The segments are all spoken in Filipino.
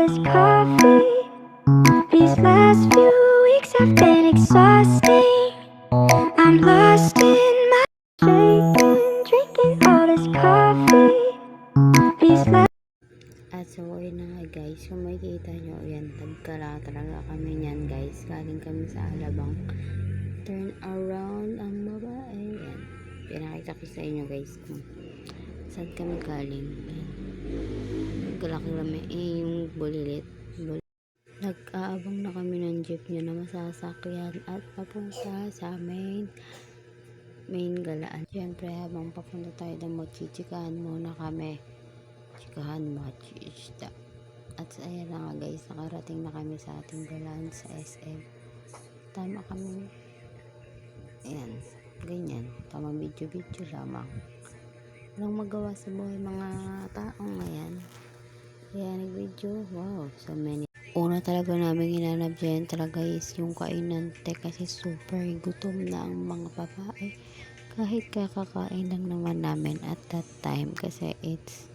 this coffee. These last few weeks have been exhausting. I'm lost in my shaking, drinking all this coffee. These last At so ayun na nga guys, kung makikita nyo, yan, nagkala talaga kami niyan guys. Galing kami sa Alabang. Turn around ang babae. Yan. Pinakita ko sa inyo guys kung saan kami galing. Yan. Nagkala kami yung bulilit. Nag-aabang na kami ng jeep nyo na masasakyan at papunta sa main galaan. Siyempre habang papunta tayo ng mochichikahan muna kami. Chikahan mochichita. At ayan na nga guys, nakarating na kami sa ating galaan sa SM. Tama kami. Ayan, ganyan. Tama video lamang. Walang magawa sa buhay mga taong ngayon. Kaya nag-video. Wow, so many. Una talaga namin hinanap dyan talaga is yung kainan kasi super gutom na ang mga babae. Kahit kakakain lang naman namin at that time kasi it's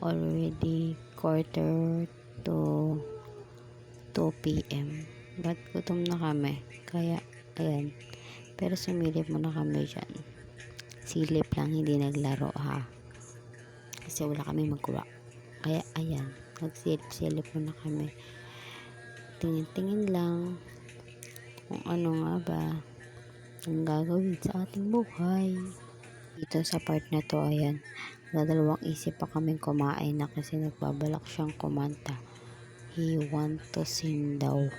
already quarter to 2 p.m. But gutom na kami. Kaya, ayan. Pero sumilip muna kami dyan. Silip lang, hindi naglaro ha. Kasi wala kami magawa. Kaya, ayan. Nagsilip muna kami. Tingin-tingin lang kung ano nga ba ang gagawin sa ating buhay. Dito sa part na to, ayan, nadalawang isip pa kaming kumain na kasi nagbabalak siyang kumanta. He want to sing daw.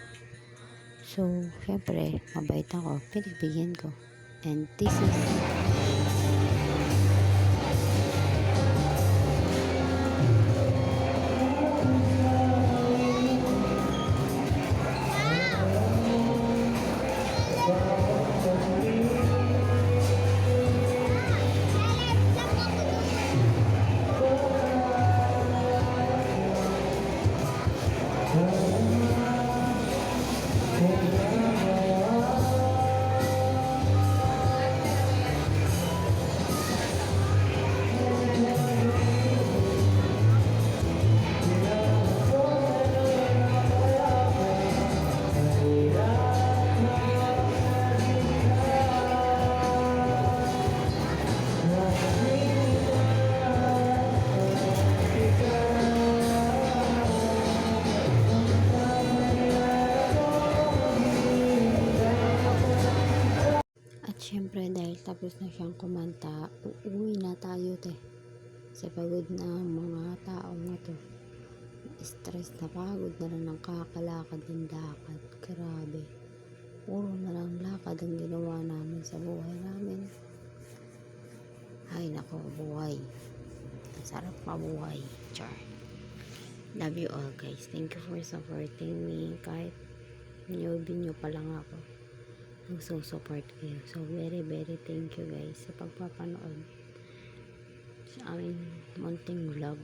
So, syempre, mabait ako. Pinagbigyan ko. And this is syempre dahil tapos na siyang kumanta, uuwi na tayo kasi pagod na ang mga taong na to. Stress na, pagod na lang ng kakalakad ng lakad. Grabe, puro na lang lakad ang ginawa namin sa buhay namin. Ay nako, buhay sarap mabuhay. Char. Love you all guys, thank you for supporting me. Kahit newbie pa lang ako, nagsusupport kayo. So, very thank you guys sa pagpapanood sa aming munting vlog,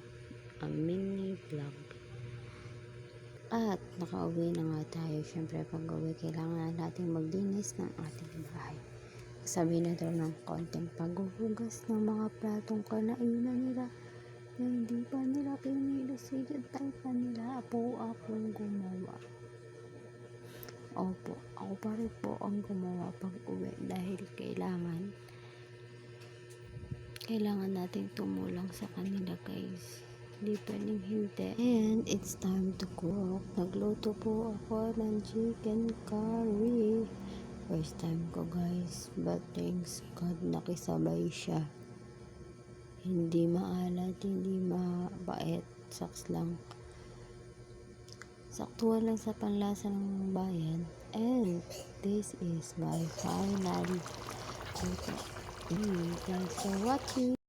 a mini vlog. At nakauwi na nga tayo. Syempre, pag uwi, kailangan natin maglinis ng ating bahay. Sabi na daw ng konting paghuhugas ng mga platong kanainan nila na hindi pa nila pinilis. Higantay pa nila. Akong gumawa. Opo, ako pa rin po ang gumawa pag uwi dahil kailangan nating tumulong sa kanila guys. Hindi pwedeng hindi. And it's time to cook. Nagluto po ako ng chicken curry. First time ko guys, but thanks God nakisabay siya. Hindi maalat, hindi mabait, saks lang. Saktuhan lang sa panlasa ng bayan. And this is my final photo. Thanks for watching.